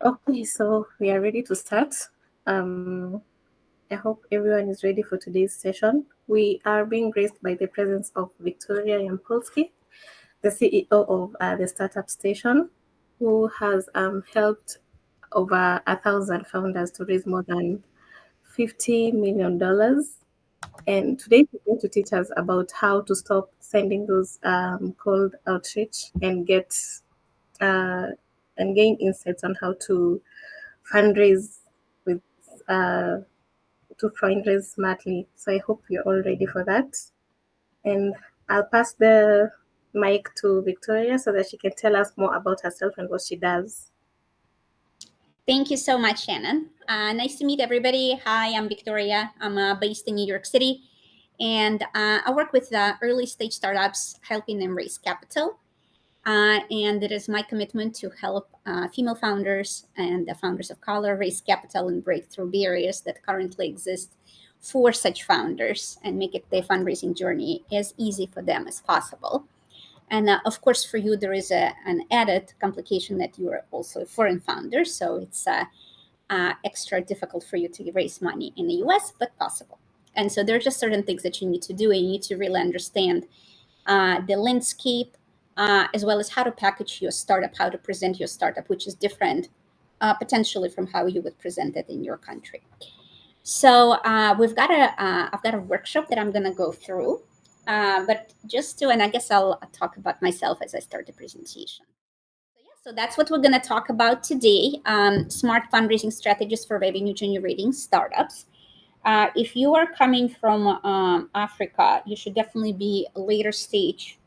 Okay, so we are ready to start. I hope everyone is ready for today's session. We are being graced by the presence of Victoria Yampolsky, the CEO of the Startup Station, who has helped over 1,000 founders to raise more than $50 million. And today she's going to teach us about how to stop sending those cold outreach uh, and gain insights on how to fundraise with uh, to fundraise smartly. So I hope you're all ready for that. And I'll pass the mic to Victoria so that she can tell us more about herself and what she does. Thank you so much, Shannon. Nice to meet everybody. Hi, I'm Victoria. I'm based in New York City, and I work with early stage startups, helping them raise capital. And it is my commitment to help female founders and the founders of color raise capital and break through barriers that currently exist for such founders and make it their fundraising journey as easy for them as possible. And of course, for you, there is an added complication that you are also a foreign founder. So it's extra difficult for you to raise money in the US, but possible. And so there are just certain things that you need to do. And you need to really understand the landscape, as well as how to package your startup, how to present your startup, which is different potentially from how you would present it in your country. So I've got a workshop that I'm going to go through. But just to, and I guess I'll talk about myself as I start the presentation. So that's what we're going to talk about today, smart fundraising strategies for revenue generating startups. If you are coming from Africa, you should definitely be a later stage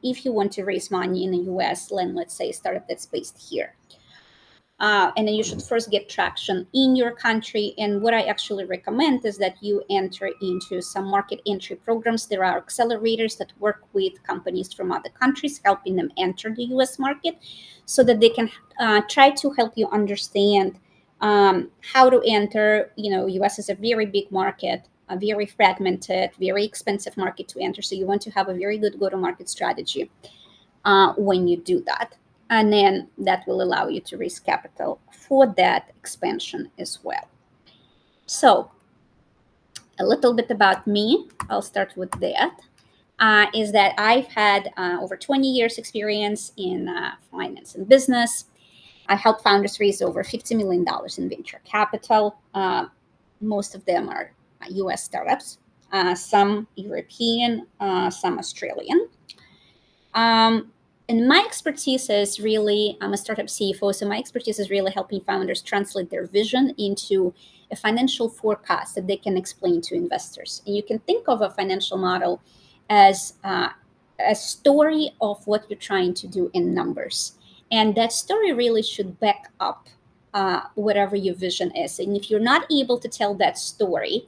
if you want to raise money in the US, then let's say a startup that's based here. And then you should first get traction in your country. And what I actually recommend is that you enter into some market entry programs. There are accelerators that work with companies from other countries, helping them enter the US market so that they can try to help you understand how to enter. US is a very big market, a very fragmented, very expensive market to enter. So you want to have a very good go-to-market strategy when you do that. And then that will allow you to raise capital for that expansion as well. So a little bit about me. I'll start with that. Is that I've had over 20 years experience in finance and business. I help founders raise over $50 million in venture capital. Most of them are US startups, some European, some Australian. And my expertise is really, I'm a startup CFO, so my expertise is really helping founders translate their vision into a financial forecast that they can explain to investors. And you can think of a financial model as a story of what you're trying to do in numbers. And that story really should back up whatever your vision is. And if you're not able to tell that story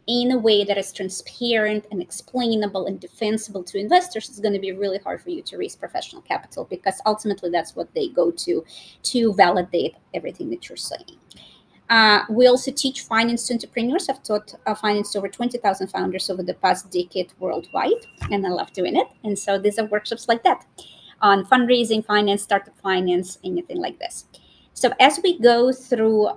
in a way that is transparent and explainable and defensible to investors, it's going to be really hard for you to raise professional capital, because ultimately that's what they go to validate everything that you're saying. We also teach finance to entrepreneurs. I've taught finance to over 20,000 founders over the past decade worldwide, and I love doing it. And so these are workshops like that on fundraising, finance, startup finance, anything like this. So as we go through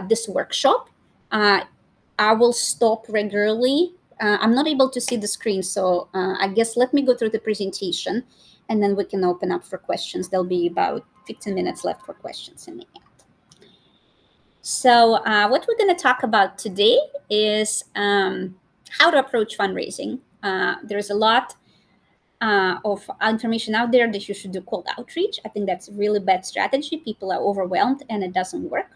this workshop, I will stop regularly. I'm not able to see the screen, so I guess let me go through the presentation, and then we can open up for questions. There'll be about 15 minutes left for questions in the end. So what we're going to talk about today is how to approach fundraising. There's a lot of information out there that you should do cold outreach. I think that's a really bad strategy. People are overwhelmed and it doesn't work.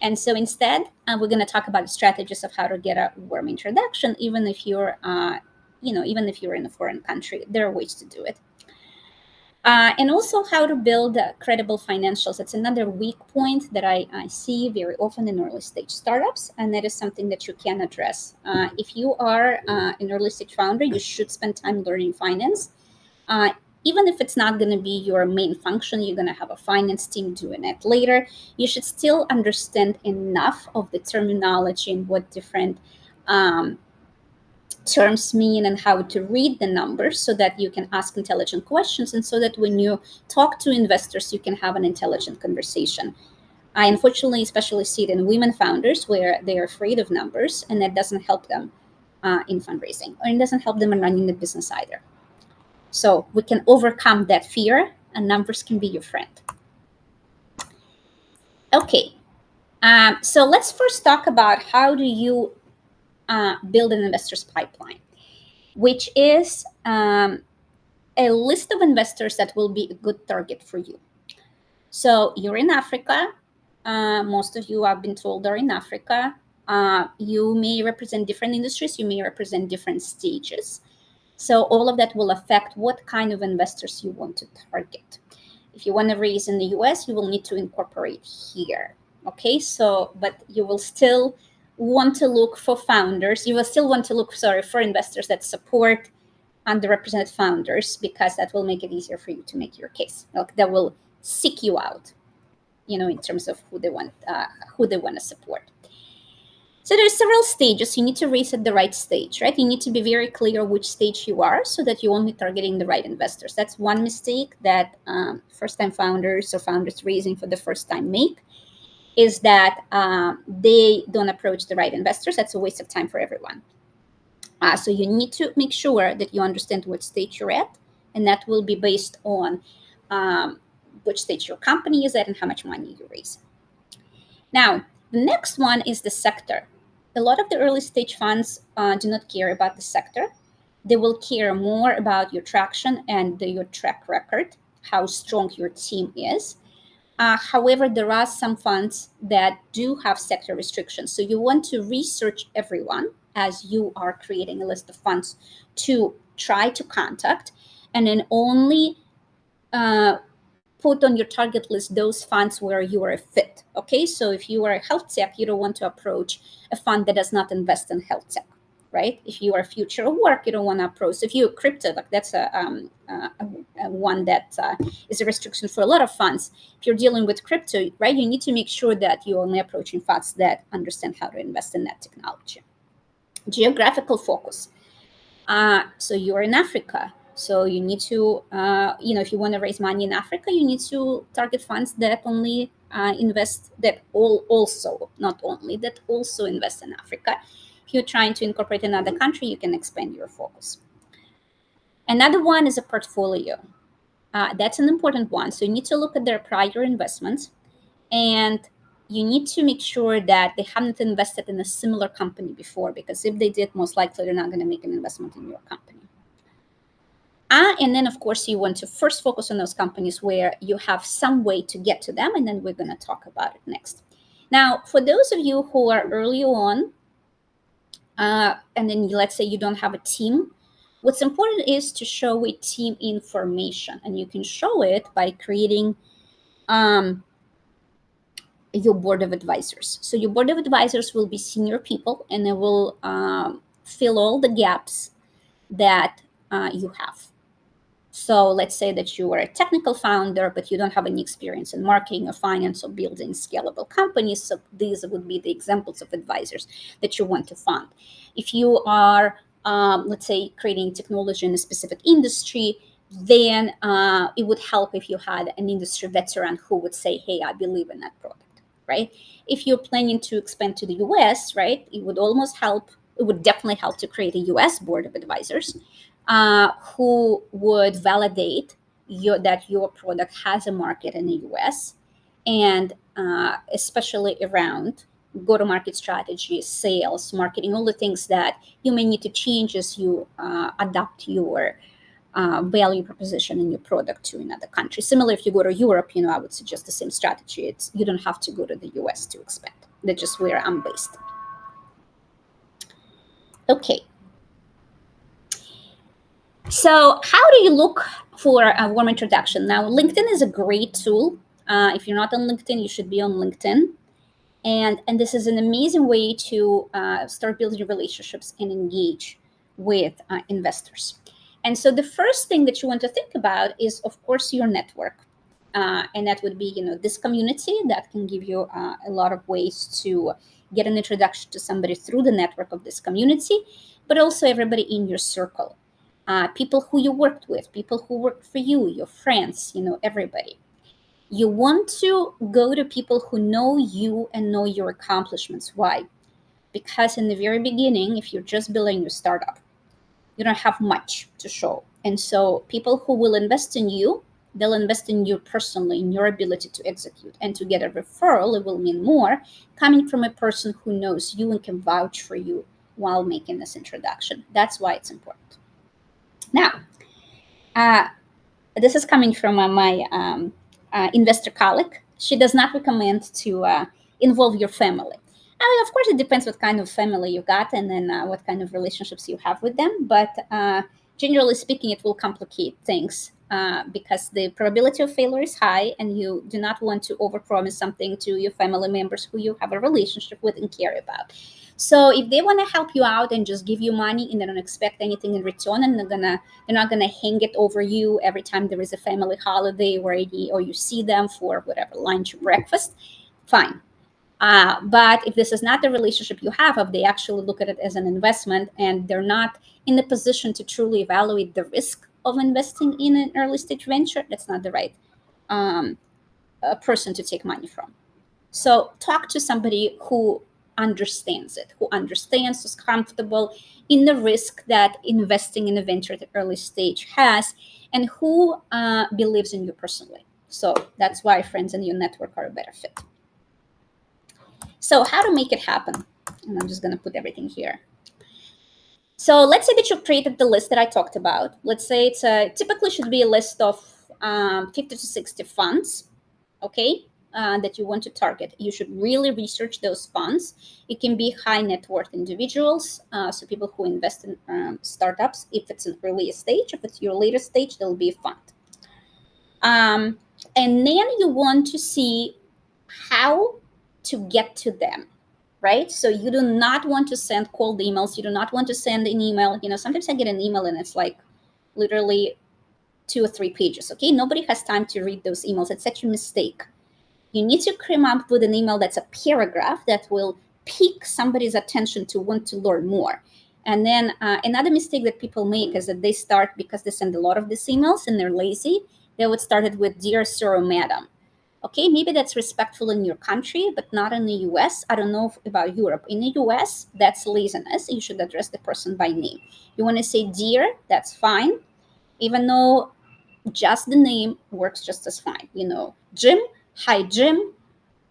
And so instead, we're going to talk about strategies of how to get a warm introduction, even if you're, even if you're in a foreign country. There are ways to do it. And also how to build credible financials. That's another weak point that I see very often in early stage startups, and that is something that you can address. If you are an early stage founder, you should spend time learning finance. Even if it's not going to be your main function, you're going to have a finance team doing it later. You should still understand enough of the terminology and what different terms mean and how to read the numbers so that you can ask intelligent questions, and so that when you talk to investors, you can have an intelligent conversation. I unfortunately especially see it in women founders where they're afraid of numbers, and that doesn't help them in fundraising, or it doesn't help them in running the business either. So we can overcome that fear, and numbers can be your friend. Okay, so let's first talk about how do you build an investor's pipeline, which is a list of investors that will be a good target for you. So you're in Africa. Most of you, I've been told, are in Africa. You may represent different industries. You may represent different stages. So all of that will affect what kind of investors you want to target. If you want to raise in the US, you will need to incorporate here. Okay, so, but you will still want to look for founders. You will still want to look, for investors that support underrepresented founders, because that will make it easier for you to make your case. That will seek you out, in terms of who they want to support. So there's several stages. You need to raise at the right stage, right? You need to be very clear which stage you are so that you're only targeting the right investors. That's one mistake that first-time founders or founders raising for the first time make, is that they don't approach the right investors. That's a waste of time for everyone. So you need to make sure that you understand what stage you're at, and that will be based on which stage your company is at and how much money you raise. Now, the next one is the sector. A lot of the early stage funds do not care about the sector. They will care more about your traction and your track record, how strong your team is. However, there are some funds that do have sector restrictions. So you want to research everyone as you are creating a list of funds to try to contact, and then only put on your target list those funds where you are a fit. Okay, so if you are a health tech, you don't want to approach a fund that does not invest in health tech, right? If you are future of work, you don't want to approach. If you're crypto, like that's a one that is a restriction for a lot of funds. If you're dealing with crypto, right, you need to make sure that you're only approaching funds that understand how to invest in that technology. Geographical focus. So you're in Africa. So you need to, if you want to raise money in Africa, you need to target funds that only invest, that also, not only, that also invest in Africa. If you're trying to incorporate another country, you can expand your focus. Another one is a portfolio. That's an important one. So you need to look at their prior investments, and you need to make sure that they haven't invested in a similar company before, because if they did, most likely they're not going to make an investment in your company. And then, of course, you want to first focus on those companies where you have some way to get to them, and then we're going to talk about it next. Now, for those of you who are early on, and then let's say you don't have a team, what's important is to show a team information, and you can show it by creating your board of advisors. So your board of advisors will be senior people, and they will fill all the gaps that you have. So let's say that you are a technical founder, but you don't have any experience in marketing or finance or building scalable companies. So these would be the examples of advisors that you want to fund. If you are, let's say, creating technology in a specific industry, then it would help if you had an industry veteran who would say, hey, I believe in that product, right? If you're planning to expand to the US, right, it would definitely help to create a US board of advisors who would validate that your product has a market in the US, and especially around go-to-market strategy, sales, marketing, all the things that you may need to change as you adapt your value proposition in your product to another country. Similar, if you go to Europe, I would suggest the same strategy. You don't have to go to the US to expand. That's just where I'm based. Okay. So how do you look for a warm introduction? Now, LinkedIn is a great tool. If you're not on LinkedIn, you should be on LinkedIn. And this is an amazing way to start building relationships and engage with investors. And so the first thing that you want to think about is, of course, your network. And that would be, this community that can give you a lot of ways to get an introduction to somebody through the network of this community, but also everybody in your circle, people who you worked with, people who worked for you, your friends, everybody. You want to go to people who know you and know your accomplishments. Why? Because in the very beginning, if you're just building your startup, you don't have much to show. And so people who will invest in you, they'll invest in you personally, in your ability to execute. And to get a referral, it will mean more coming from a person who knows you and can vouch for you while making this introduction. That's why it's important. Now, uh, this is coming from my investor colleague. She does not recommend to involve your family. I mean, of course, it depends what kind of family you got and then what kind of relationships you have with them. But generally speaking, it will complicate things because the probability of failure is high, and you do not want to overpromise something to your family members who you have a relationship with and care about. So if they want to help you out and just give you money and they don't expect anything in return, and they're not gonna hang it over you every time there is a family holiday or you see them for whatever lunch or breakfast, fine. But if this is not the relationship you have, if they actually look at it as an investment and they're not in the position to truly evaluate the risk of investing in an early stage venture, that's not the right um, person to take money from. So talk to somebody who understands it, who understands, who's comfortable in the risk that investing in a venture at the early stage has, and who believes in you personally. So that's why friends in your network are a better fit. So how to make it happen? And I'm just going to put everything here. So let's say that you created the list that I talked about. Let's say typically should be a list of 50 to 60 funds, okay, that you want to target. You should really research those funds. It can be high net worth individuals, so people who invest in startups. If it's an earlier stage, if it's your later stage, there'll be a fund. And then you want to see how to get to them, right? So you do not want to send cold emails. You do not want to send an email. Sometimes I get an email and it's like literally 2 or 3 pages. Okay, nobody has time to read those emails. It's such a mistake. You need to come up with an email that's a paragraph that will pique somebody's attention to want to learn more. And then another mistake that people make is that they start, because they send a lot of these emails and they're lazy, they would start it with "Dear Sir or Madam." Okay, maybe that's respectful in your country, but not in the US. I don't know about Europe. In the US, that's laziness. You should address the person by name. You want to say "Dear," that's fine, even though just the name works just as fine. Jim, hi Jim,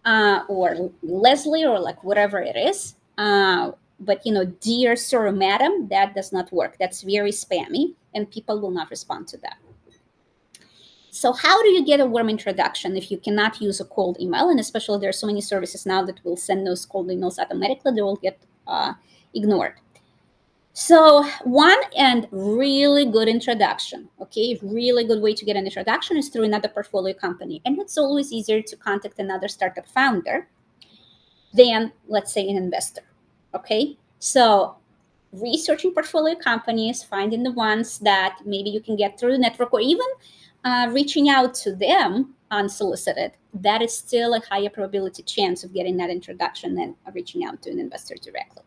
or Leslie, or like whatever it is. But "Dear Sir or Madam," that does not work. That's very spammy, and people will not respond to that. So how do you get a warm introduction if you cannot use a cold email? And especially there are so many services now that will send those cold emails automatically. They will get ignored. So one and really good introduction, okay, really good way to get an introduction is through another portfolio company. And it's always easier to contact another startup founder than, let's say, an investor, okay? So researching portfolio companies, finding the ones that maybe you can get through the network, or even reaching out to them unsolicited, that is still a higher probability chance of getting that introduction than reaching out to an investor directly.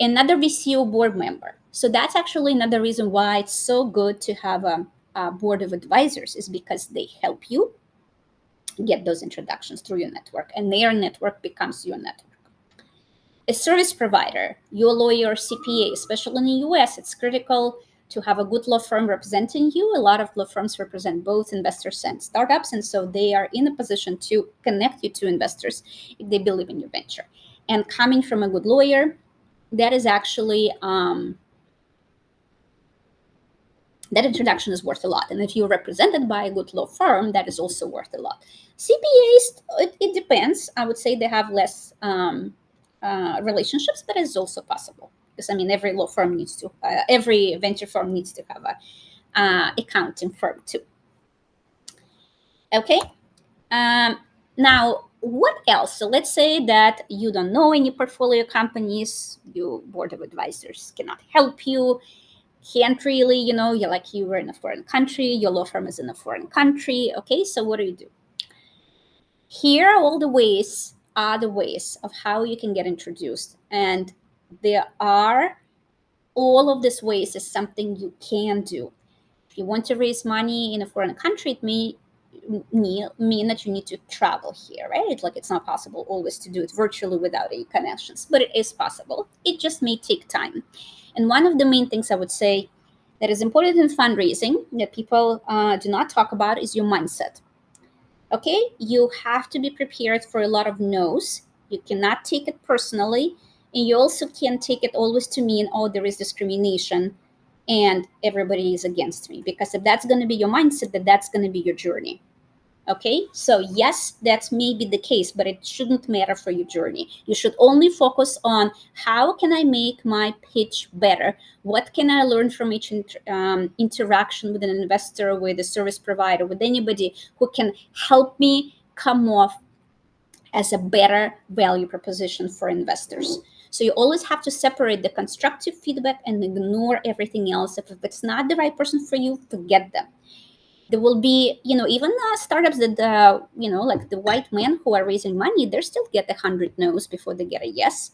Another VCO board member. So that's actually another reason why it's so good to have a board of advisors, is because they help you get those introductions through your network, and their network becomes your network. A service provider, your lawyer or CPA, especially in the US, it's critical to have a good law firm representing you. A lot of law firms represent both investors and startups, and so they are in a position to connect you to investors if they believe in your venture. And coming from a good lawyer, that is actually that introduction is worth a lot. And if you're represented by a good law firm, that is also worth a lot. CPAs, it depends. I would say they have less relationships, but it's also possible, because every law firm needs to, every venture firm needs to have a accounting firm too. Okay. Now, what else? So let's say that you don't know any portfolio companies, your board of advisors cannot help you. can't really, you're like you were in a foreign country, your law firm is in a foreign country. Okay, so what do? Here are all the ways, are the ways of how you can get introduced. And there are all of these ways is something you can do. If you want to raise money in a foreign country, it may mean that you need to travel here, right? It's like it's not possible always to do it virtually without any connections, but it is possible. It just may take time. And one of the main things I would say that is important in fundraising that people do not talk about is your mindset. Okay, you have to be prepared for a lot of no's. You cannot take it personally, and you also can't take it always to mean, oh, there is discrimination and everybody is against me. Because if that's going to be your mindset, that's going to be your journey. Okay, so yes, that's maybe the case, but it shouldn't matter for your journey. You should only focus on how can I make my pitch better? What can I learn from each interaction with an investor, with a service provider, with anybody who can help me come off as a better value proposition for investors? So you always have to separate the constructive feedback and ignore everything else. If it's not the right person for you, forget them. There will be, even startups that like the white men who are raising money, they still get 100 no's before they get a yes.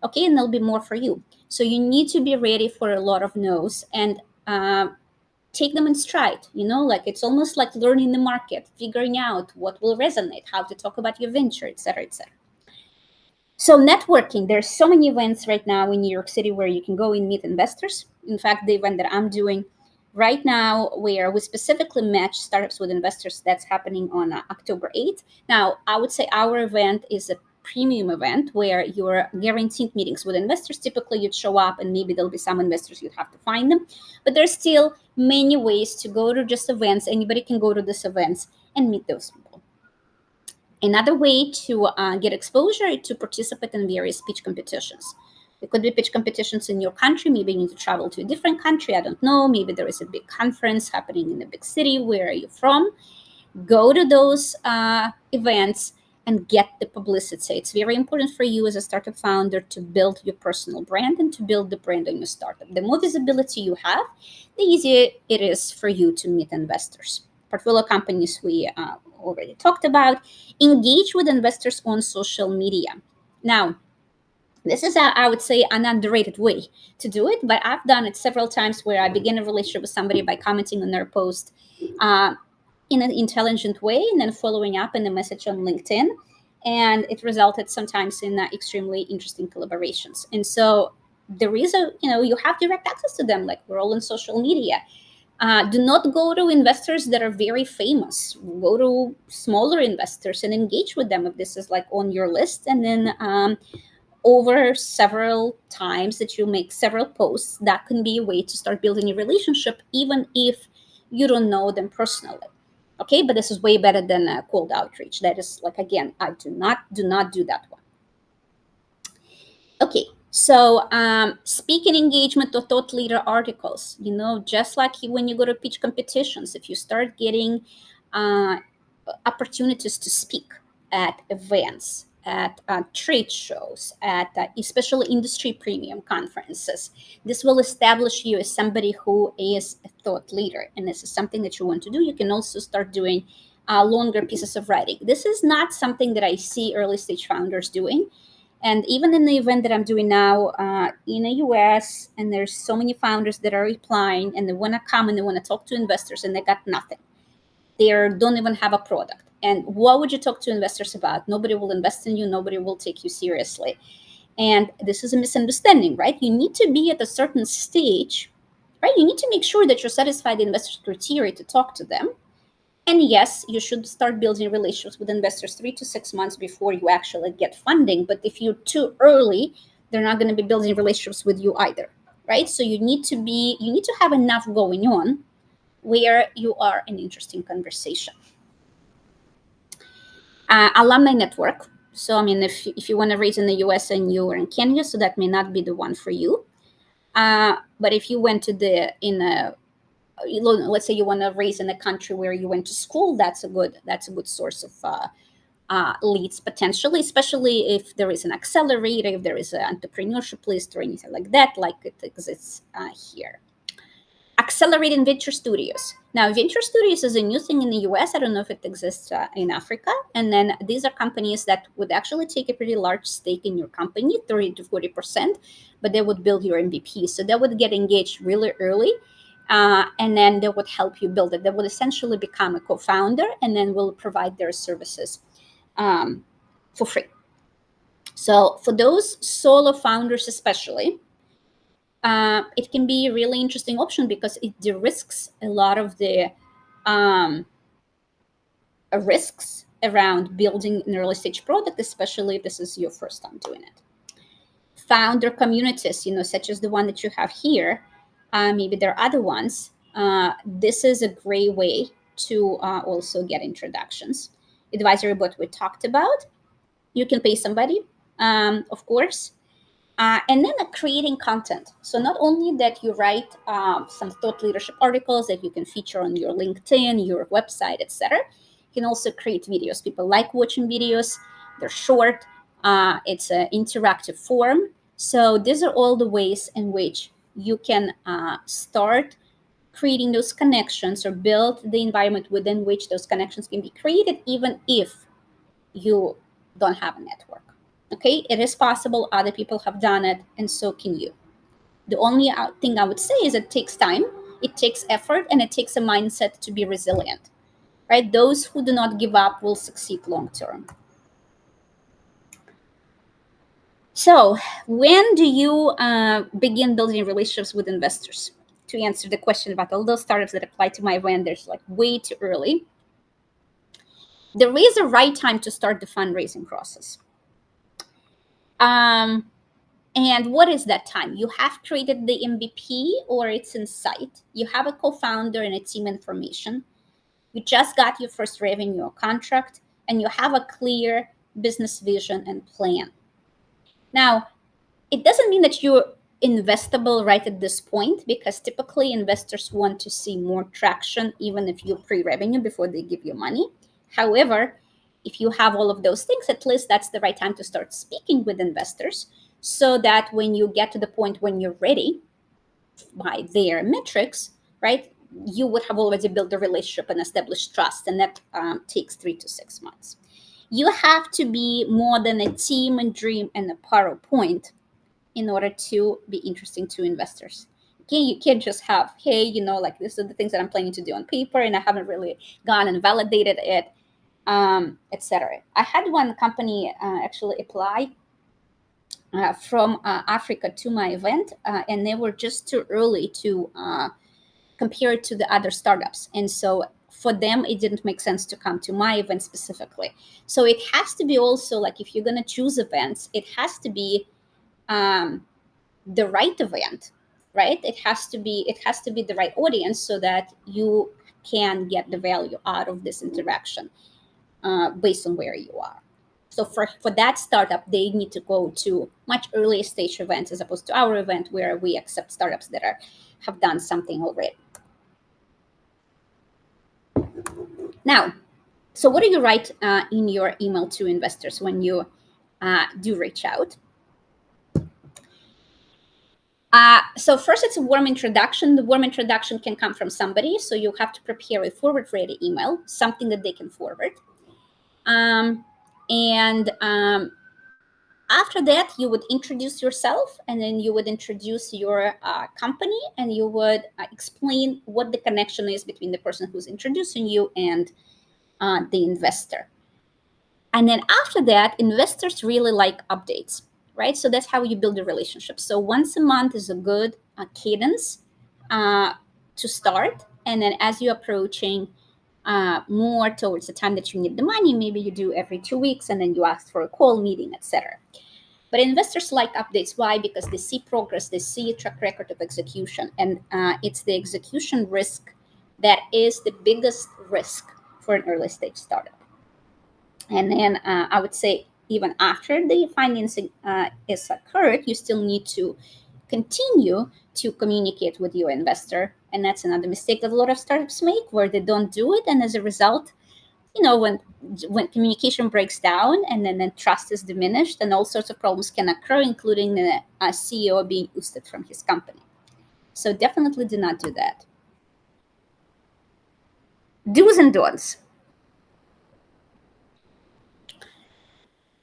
Okay, and there'll be more for you. So you need to be ready for a lot of no's and take them in stride. Like it's almost like learning the market, figuring out what will resonate, how to talk about your venture, etc., etc. So networking, there's so many events right now in New York City where you can go and meet investors. In fact, the event that I'm doing right now, where we specifically match startups with investors, that's happening on October 8th. Now, I would say our event is a premium event where you're guaranteed meetings with investors. Typically, you'd show up and maybe there'll be some investors, you'd have to find them. But there's still many ways to go to just events. Anybody can go to these events and meet those people. Another way to get exposure is to participate in various pitch competitions. It could be pitch competitions in your country. Maybe you need to travel to a different country. I don't know. Maybe there is a big conference happening in a big city. Where are you from? Go to those events and get the publicity. It's very important for you as a startup founder to build your personal brand and to build the brand on your startup. The more visibility you have, the easier it is for you to meet investors. Portfolio companies we already talked about. Engage with investors on social media. Now, this is, I would say, an underrated way to do it, but I've done it several times where I begin a relationship with somebody by commenting on their post uh, in an intelligent way and then following up in a message on LinkedIn. And it resulted sometimes in extremely interesting collaborations. And so there is you have direct access to them, like we're all on social media. Do not go to investors that are very famous. Go to smaller investors and engage with them if this is like on your list. And then over several times that you make several posts, that can be a way to start building a relationship, even if you don't know them personally. Okay, but this is way better than a cold outreach. That is like, again, I do not do that one. Okay, so speaking engagement or thought leader articles, just like when you go to pitch competitions, if you start getting uh, opportunities to speak at events, at trade shows, at especially industry premium conferences, this will establish you as somebody who is a thought leader. And this is something that you want to do. You can also start doing longer pieces of writing. This is not something that I see early stage founders doing. And even in the event that I'm doing now in the US, and there's so many founders that are replying and they want to come and they want to talk to investors and they got nothing. They don't even have a product. And what would you talk to investors about? Nobody will invest in you. Nobody will take you seriously. And this is a misunderstanding, right? You need to be at a certain stage, right? You need to make sure that you're satisfied the investors' criteria to talk to them. And yes, you should start building relationships with investors 3 to 6 months before you actually get funding. But if you're too early, they're not going to be building relationships with you either, right? So you need to have enough going on where you are an interesting conversation. Alumni network. So I mean, if you want to raise in the US and you are in Kenya, so that may not be the one for you. But if you went to let's say you want to raise in a country where you went to school, that's a good source of leads potentially, especially if there is an accelerator, if there is an entrepreneurship list or anything like that, like it exists here. Accelerating venture studios. Now, venture studios is a new thing in the US. I don't know if it exists in Africa. And then these are companies that would actually take a pretty large stake in your company, 30 to 40%, but they would build your MVP. So they would get engaged really early. And then they would help you build it. They would essentially become a co-founder and then will provide their services for free. So for those solo founders, especially, it can be a really interesting option because it de-risks a lot of the um, risks around building an early stage product, especially if this is your first time doing it. Founder communities, such as the one that you have here, maybe there are other ones. This is a great way to also get introductions. Advisory board we talked about. You can pay somebody, of course. And then creating content. So not only that you write some thought leadership articles that you can feature on your LinkedIn, your website, etc. You can also create videos. People like watching videos. They're short. It's an interactive form. So these are all the ways in which you can start creating those connections or build the environment within which those connections can be created, even if you don't have a network. Okay, it is possible. Other people have done it, and so can you. The only thing I would say is it takes time, it takes effort, and it takes a mindset to be resilient. Right? Those who do not give up will succeed long term. So, when do you begin building relationships with investors? To answer the question about all those startups that apply to my vendors, like way too early, there is a right time to start the fundraising process. And what is that time? You have created the MVP or it's in sight. You have a co-founder and a team information. You just got your first revenue or contract, and you have a clear business vision and plan. Now, it doesn't mean that you're investable right at this point, because typically investors want to see more traction even if you're pre-revenue before they give you money. However, if you have all of those things, at least that's the right time to start speaking with investors, so that when you get to the point when you're ready by their metrics, right, you would have already built a relationship and established trust, and that takes 3 to 6 months. You have to be more than a team and dream and a PowerPoint in order to be interesting to investors. Okay, you can't just have, hey, like these are the things that I'm planning to do on paper, and I haven't really gone and validated it, etc. I had one company actually apply from Africa to my event, and they were just too early to compare it to the other startups. And so for them, it didn't make sense to come to my event specifically. So it has to be also like, if you're going to choose events, it has to be the right event, right? It has to be the right audience, so that you can get the value out of this interaction based on where you are. So for that startup, they need to go to much earlier stage events as opposed to our event, where we accept startups that have done something already. Now, so what do you write in your email to investors when you do reach out? So first, it's a warm introduction. The warm introduction can come from somebody, so you have to prepare a forward-ready email, something that they can forward. And after that, you would introduce yourself, and then you would introduce your company, and you would explain what the connection is between the person who's introducing you and the investor. And then after that, investors really like updates, right? So that's how you build a relationship. So once a month is a good cadence to start. And then as you're approaching more towards the time that you need the money, maybe you do every 2 weeks, and then you ask for a call meeting, etc. But investors like updates. Why? Because they see progress, they see a track record of execution, and it's the execution risk that is the biggest risk for an early stage startup. And then I would say, even after the financing is occurred, you still need to continue to communicate with your investor. And that's another mistake that a lot of startups make, where they don't do it. And as a result, when communication breaks down, and then trust is diminished, and all sorts of problems can occur, including the CEO being ousted from his company. So definitely do not do that. Do's and don'ts.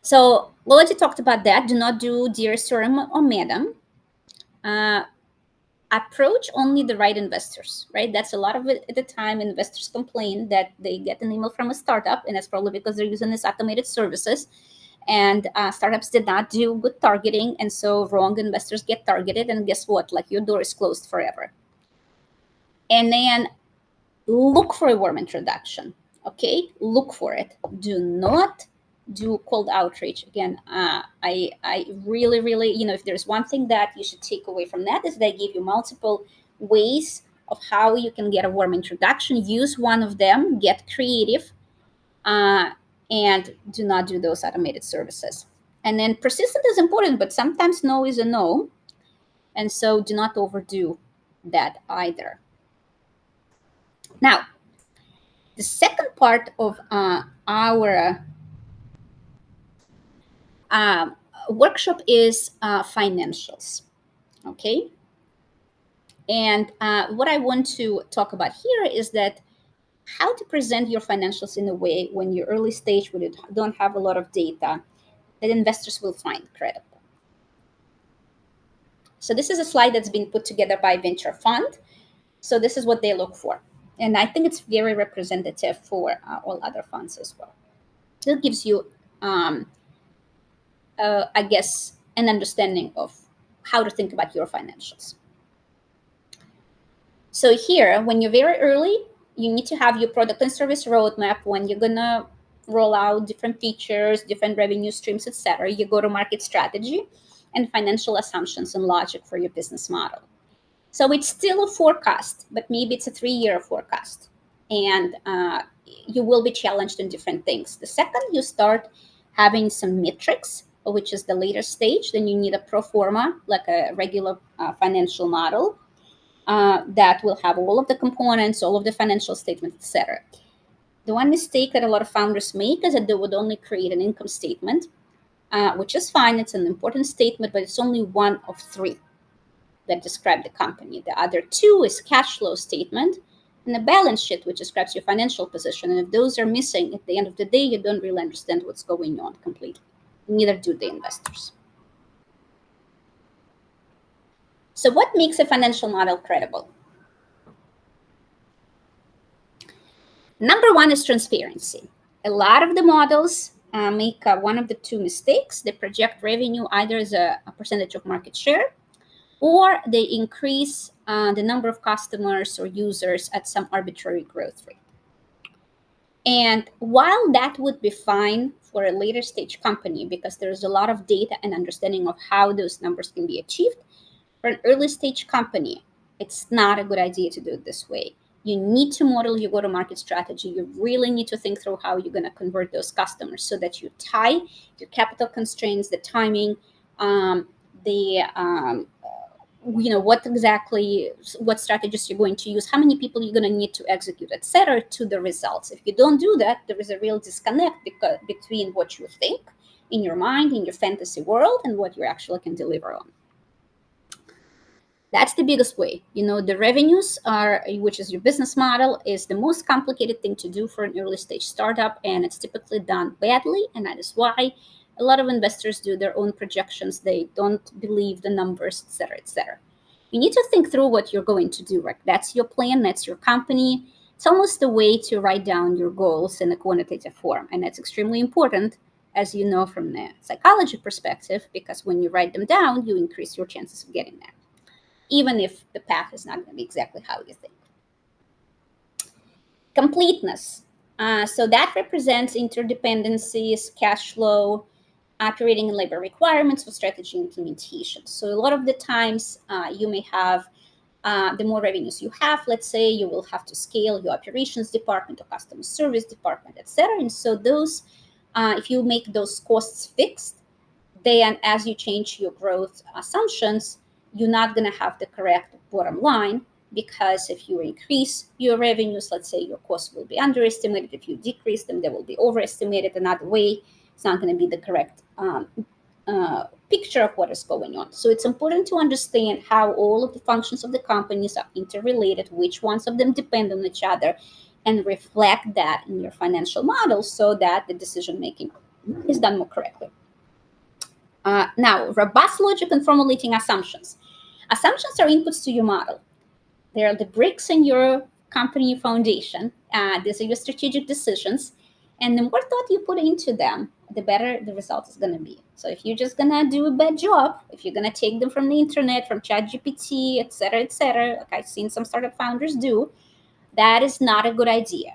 So we already talked about that. Do not do dear sir or madam. Uh, Approach only the right investors, right? That's a lot of it at the time. Investors complain that they get an email from a startup, and that's probably because they're using these automated services. And startups did not do good targeting, and so wrong investors get targeted. And guess what? Like your door is closed forever. And then look for a warm introduction. Okay, look for it. Do not do cold outreach. Again, I really, if there's one thing that you should take away from that is they give you multiple ways of how you can get a warm introduction. Use one of them. Get creative, uh, and do not do those automated services. And then persistent is important, but sometimes no is a no, and so do not overdo that either. Now, the second part of our um, workshop is financials. Okay. And what I want to talk about here is that how to present your financials in a way when you're early stage, when you don't have a lot of data, that investors will find credible. So this is a slide that's been put together by Venture Fund. So this is what they look for. And I think it's very representative for all other funds as well. So it gives you um, I guess, an understanding of how to think about your financials. So here, when you're very early, you need to have your product and service roadmap when you're gonna roll out different features, different revenue streams, etc. You go to market strategy and financial assumptions and logic for your business model. So it's still a forecast, but maybe it's a 3-year forecast. And you will be challenged in different things. The second you start having some metrics, which is the later stage, then you need a pro forma, like a regular financial model that will have all of the components, all of the financial statements, etc. The one mistake that a lot of founders make is that they would only create an income statement, which is fine. It's an important statement, but it's only one of three that describe the company. The other two is cash flow statement and a balance sheet, which describes your financial position. And if those are missing, at the end of the day, you don't really understand what's going on completely. Neither do the investors. So what makes a financial model credible? Number one is transparency. A lot of the models make one of the two mistakes. They project revenue either as a percentage of market share, or they increase the number of customers or users at some arbitrary growth rate. And while that would be fine for a later stage company because there's a lot of data and understanding of how those numbers can be achieved, for an early stage company, it's not a good idea to do it this way. You need to model your go to market strategy. You really need to think through how you're going to convert those customers so that you tie your capital constraints, the timing, the what strategies you're going to use, how many people you're going to need to execute, etc., to the results. If you don't do that, there is a real disconnect between what you think in your mind, in your fantasy world, and what you actually can deliver on. That's the biggest way. The revenues are, which is your business model, is the most complicated thing to do for an early stage startup, and it's typically done badly. And that is why a lot of investors do their own projections. They don't believe the numbers, etc., etc. You need to think through what you're going to do. Right? That's your plan. That's your company. It's almost a way to write down your goals in a quantitative form, and that's extremely important, as you know from the psychology perspective, because when you write them down, you increase your chances of getting there, even if the path is not going to be exactly how you think. Completeness. So that represents interdependencies, cash flow, operating and labor requirements for strategy implementation. So a lot of the times you may have, the more revenues you have, let's say, you will have to scale your operations department or customer service department, etc. And so those, if you make those costs fixed, then as you change your growth assumptions, you're not going to have the correct bottom line, because if you increase your revenues, let's say, your costs will be underestimated. If you decrease them, they will be overestimated another way. It's not going to be the correct picture of what is going on. So it's important to understand how all of the functions of the companies are interrelated, which ones of them depend on each other, and reflect that in your financial model so that the decision making is done more correctly. Now, robust logic and formulating assumptions. Assumptions are inputs to your model. They are the bricks in your company foundation. These are your strategic decisions. And the more thought you put into them, the better the result is going to be. So if you're just going to do a bad job, if you're going to take them from the internet, from ChatGPT, et cetera, like I've seen some startup founders do, that is not a good idea.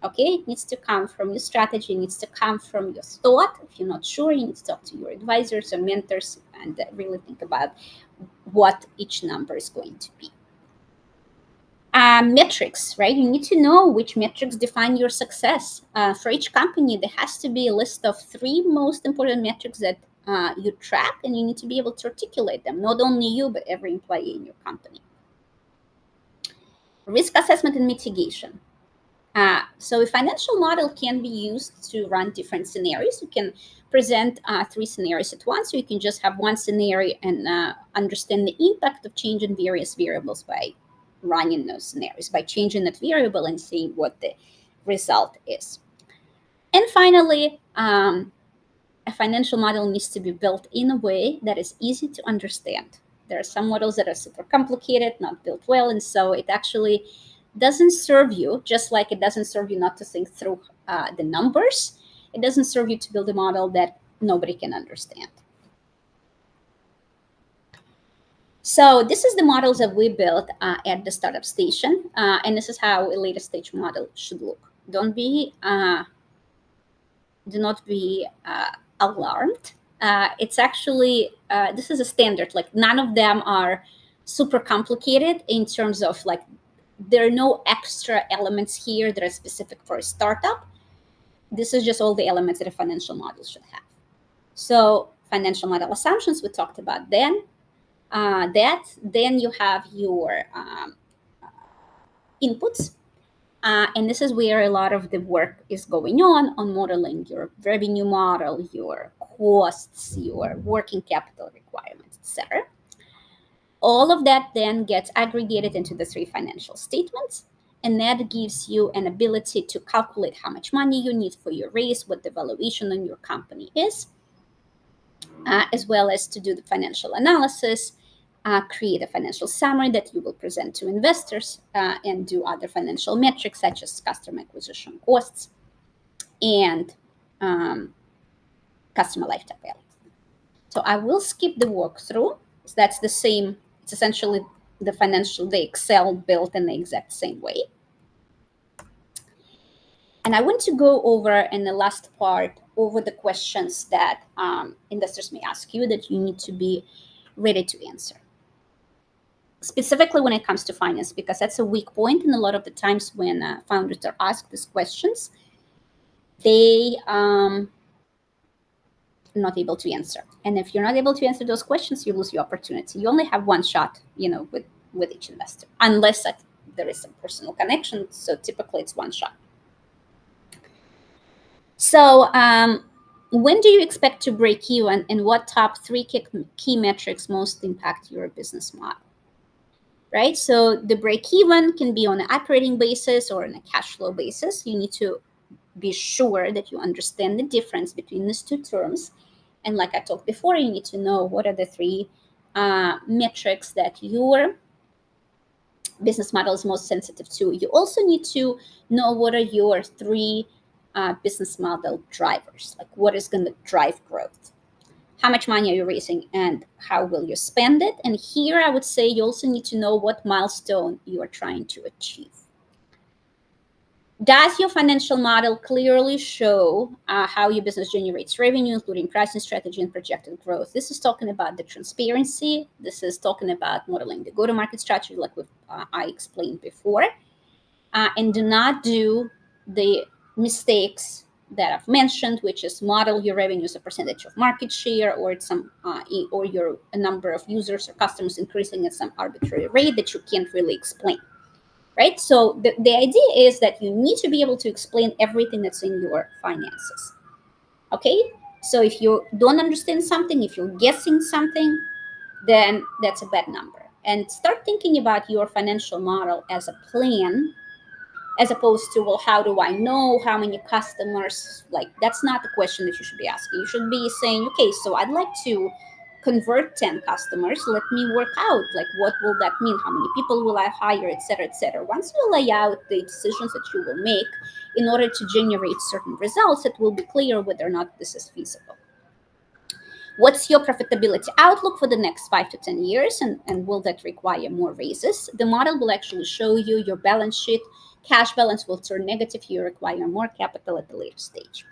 Okay, it needs to come from your strategy, it needs to come from your thought. If you're not sure, you need to talk to your advisors or mentors and really think about what each number is going to be. Metrics, right? You need to know which metrics define your success. For each company, there has to be a list of 3 most important metrics that you track, and you need to be able to articulate them, not only you, but every employee in your company. Risk assessment and mitigation. So a financial model can be used to run different scenarios. You can present 3 scenarios at once, or you can just have one scenario and understand the impact of changing various variables by running those scenarios, by changing that variable and seeing what the result is. And finally, a financial model needs to be built in a way that is easy to understand. There are some models that are super complicated, not built well, and so it actually doesn't serve you, just like it doesn't serve you not to think through the numbers. It doesn't serve you to build a model that nobody can understand. So this is the models that we built at the startup station, and this is how a later stage model should look. Do not be alarmed. It's actually this is a standard. Like none of them are super complicated in terms of like there are no extra elements here that are specific for a startup. This is just all the elements that a financial model should have. So financial model assumptions we talked about then. Then you have your inputs. And this is where a lot of the work is going on modeling your revenue model, your costs, your working capital requirements, etc. All of that then gets aggregated into the 3 financial statements, and that gives you an ability to calculate how much money you need for your raise, what the valuation on your company is, as well as to do the financial analysis, create a financial summary that you will present to investors, and do other financial metrics such as customer acquisition costs and customer lifetime value. So I will skip the walkthrough. So that's the same. It's essentially the Excel built in the exact same way. And I want to go over in the last part over the questions that investors may ask you that you need to be ready to answer. Specifically when it comes to finance, because that's a weak point. And a lot of the times when founders are asked these questions, they not able to answer. And if you're not able to answer those questions, you lose your opportunity. You only have one shot, with each investor, unless there is some personal connection. So typically it's one shot. So when do you expect to break even, and what top 3 key metrics most impact your business model? Right? So the break even can be on an operating basis or on a cash flow basis. You need to be sure that you understand the difference between these 2 terms. And like I talked before, you need to know what are the 3 metrics that your business model is most sensitive to. You also need to know what are your 3 business model drivers, like what is going to drive growth. How much money are you raising and how will you spend it? And here I would say you also need to know what milestone you are trying to achieve. Does your financial model clearly show how your business generates revenue, including pricing strategy and projected growth? This is talking about the transparency. This is talking about modeling the go-to-market strategy, like I explained before. And do not do the mistakes that I've mentioned, which is model your revenue as a percentage of market share, or it's or your number of users or customers increasing at some arbitrary rate that you can't really explain. Right? So the idea is that you need to be able to explain everything that's in your finances. Okay? So if you don't understand something, if you're guessing something, then that's a bad number. And start thinking about your financial model as a plan, as opposed to, well, how do I know how many customers? Like, that's not the question that you should be asking. You should be saying, okay, so I'd like to convert 10 customers. Let me work out, like, what will that mean? How many people will I hire, etc., etc. Once you lay out the decisions that you will make in order to generate certain results, it will be clear whether or not this is feasible. What's your profitability outlook for the next 5 to 10 years, and will that require more raises? The model will actually show you your balance sheet. Cash balance will turn negative. You require more capital at the later stage.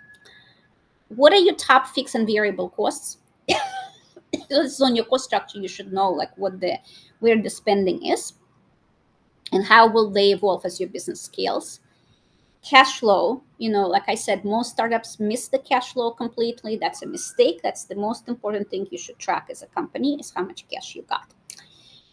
What are your top fixed and variable costs? This is on your cost structure. You should know like where the spending is and how will they evolve as your business scales. Cash flow, like I said, most startups miss the cash flow completely. That's a mistake. That's the most important thing you should track as a company, is how much cash you got.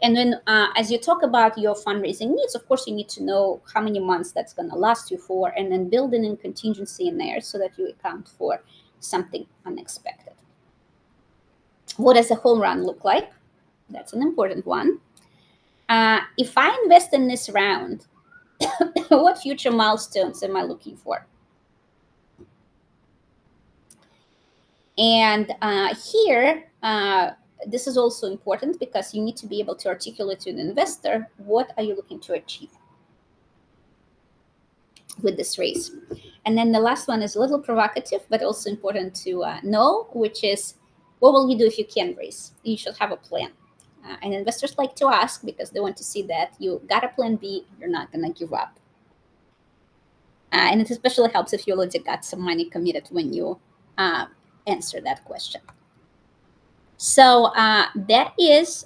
And then as you talk about your fundraising needs, of course you need to know how many months that's going to last you for, and then build in contingency in there so that you account for something unexpected. What does a home run look like? That's an important one. If I invest in this round, what future milestones am I looking for? And here, this is also important because you need to be able to articulate to an investor, what are you looking to achieve with this raise? And then the last one is a little provocative, but also important to know, which is, what will you do if you can't raise? You should have a plan. And investors like to ask because they want to see that you got a plan B, you're not going to give up. And it especially helps if you already got some money committed when you answer that question. So that is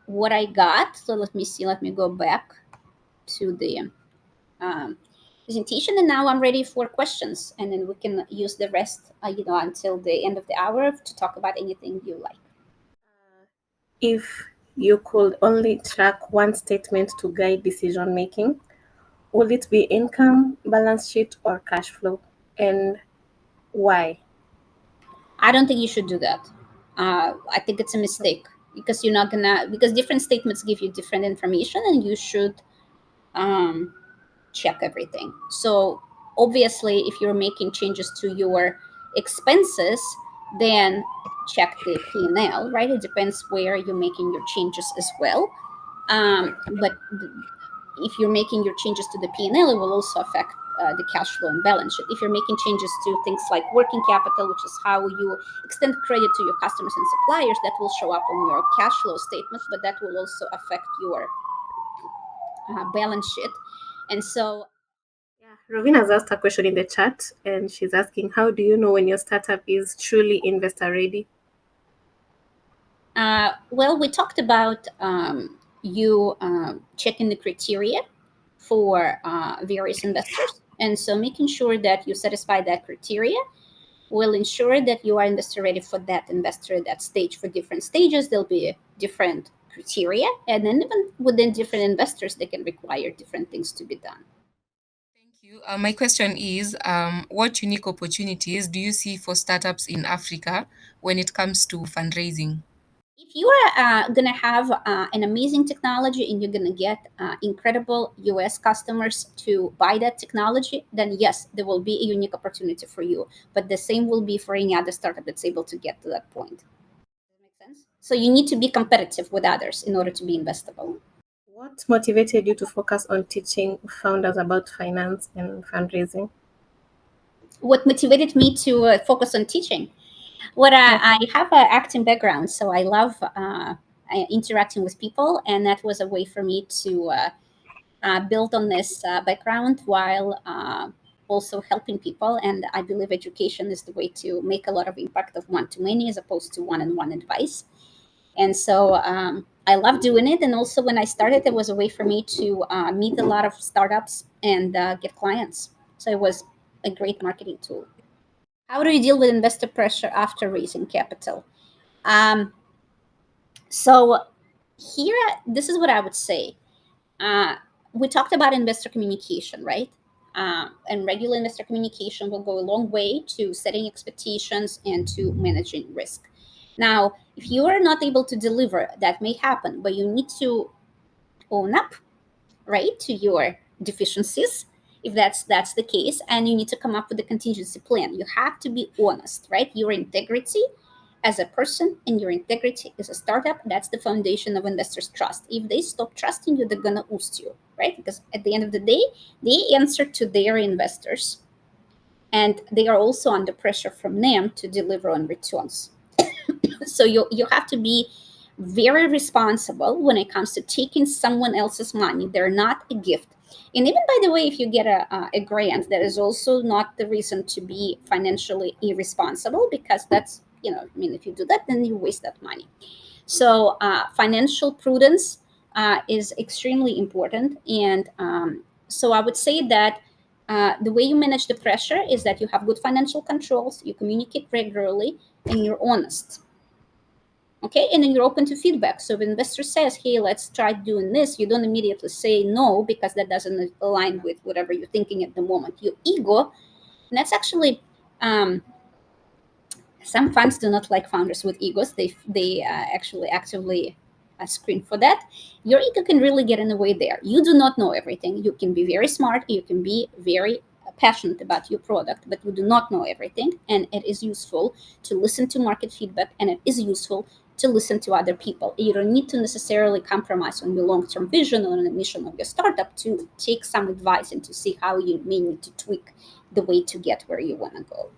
what I got. So let me see. Let me go back to the presentation, and now I'm ready for questions, and then we can use the rest, until the end of the hour to talk about anything you like. If you could only track one statement to guide decision making, would it be income, balance sheet, or cash flow? And why? I don't think you should do that. I think it's a mistake because you're not gonna, because different statements give you different information, and you should um, check everything. So obviously, if you're making changes to your expenses, then check the P&L, right? It depends where you're making your changes as well. But if you're making your changes to the P&L, it will also affect the cash flow and balance sheet. If you're making changes to things like working capital, which is how you extend credit to your customers and suppliers, that will show up on your cash flow statement, but that will also affect your balance sheet. And so Yeah, Rovina has asked a question in the chat, and she's asking, how do you know when your startup is truly investor ready? well, we talked about you checking the criteria for various investors. And so making sure that you satisfy that criteria will ensure that you are investor ready for that investor at that stage. For different stages, there'll be different criteria. And then even within different investors, they can require different things to be done. Thank you. My question is, what unique opportunities do you see for startups in Africa when it comes to fundraising? If you are going to have an amazing technology and you're going to get incredible US customers to buy that technology, then yes, there will be a unique opportunity for you. But the same will be for any other startup that's able to get to that point. Does that make sense? So you need to be competitive with others in order to be investable. What motivated you to focus on teaching founders about finance and fundraising? What motivated me to focus on teaching? What Yeah. I have an acting background, so I love interacting with people, and that was a way for me to build on this background while also helping people. And I believe education is the way to make a lot of impact of one to many as opposed to one-on-one advice. And so I love doing it. And also when I started, it was a way for me to meet a lot of startups and get clients. So it was a great marketing tool. How do you deal with investor pressure after raising capital? Um, so here, this is what I would say. Uh, we talked about investor communication, right? And regular investor communication will go a long way to setting expectations and to managing risk. Now, if you are not able to deliver, that may happen, but you need to own up, right, to your deficiencies if that's the case, and you need to come up with a contingency plan. You have to be honest, right? Your integrity as a person and your integrity as a startup, that's the foundation of investors' trust. If they stop trusting you, they're gonna oust you, right? Because at the end of the day, they answer to their investors, and they are also under pressure from them to deliver on returns. So you have to be very responsible when it comes to taking someone else's money. They're not a gift. And even, by the way, if you get a grant, that is also not the reason to be financially irresponsible, because that's, I mean, if you do that, then you waste that money. So financial prudence is extremely important. And so I would say that the way you manage the pressure is that you have good financial controls, you communicate regularly, and you're honest. Okay, and then you're open to feedback. So if an investor says, hey, let's try doing this, you don't immediately say no, because that doesn't align with whatever you're thinking at the moment. Your ego, and that's actually some funds do not like founders with egos. They actually actively screen for that. Your ego can really get in the way there. You do not know everything. You can be very smart, you can be very passionate about your product, but you do not know everything. And it is useful to listen to market feedback, and it is useful to listen to other people. You don't need to necessarily compromise on your long-term vision or on the mission of your startup to take some advice and to see how you may need to tweak the way to get where you want to go.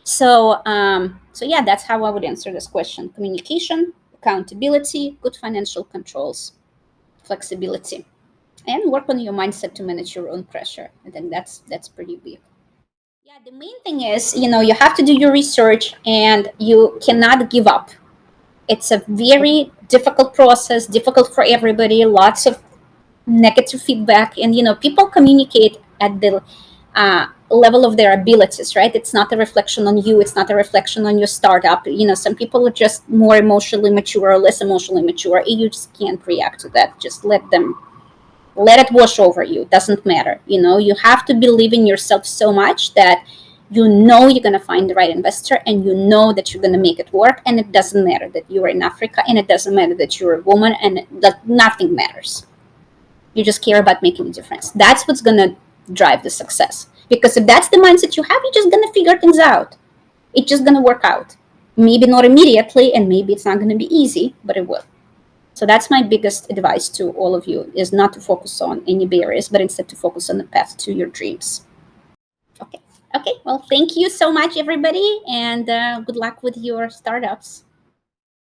So yeah, that's how I would answer this question: communication, accountability, good financial controls, flexibility, and work on your mindset to manage your own pressure. I think that's pretty big. Yeah, the main thing is, you have to do your research, and you cannot give up. It's a very difficult process, difficult for everybody. Lots of negative feedback, and people communicate at the level of their abilities, right? It's not a reflection on you, it's not a reflection on your startup. Some people are just more emotionally mature or less emotionally mature. You just can't react to that. Just let it wash over you. It doesn't matter. You have to believe in yourself so much that you're going to find the right investor, and that you're going to make it work. And it doesn't matter that you're in Africa, and it doesn't matter that you're a woman, and that nothing matters. You just care about making a difference. That's what's going to drive the success. Because if that's the mindset you have, you're just going to figure things out. It's just going to work out. Maybe not immediately, and maybe it's not going to be easy, but it will. So that's my biggest advice to all of you, is not to focus on any barriers, but instead to focus on the path to your dreams. Okay. Well, thank you so much, everybody, and good luck with your startups.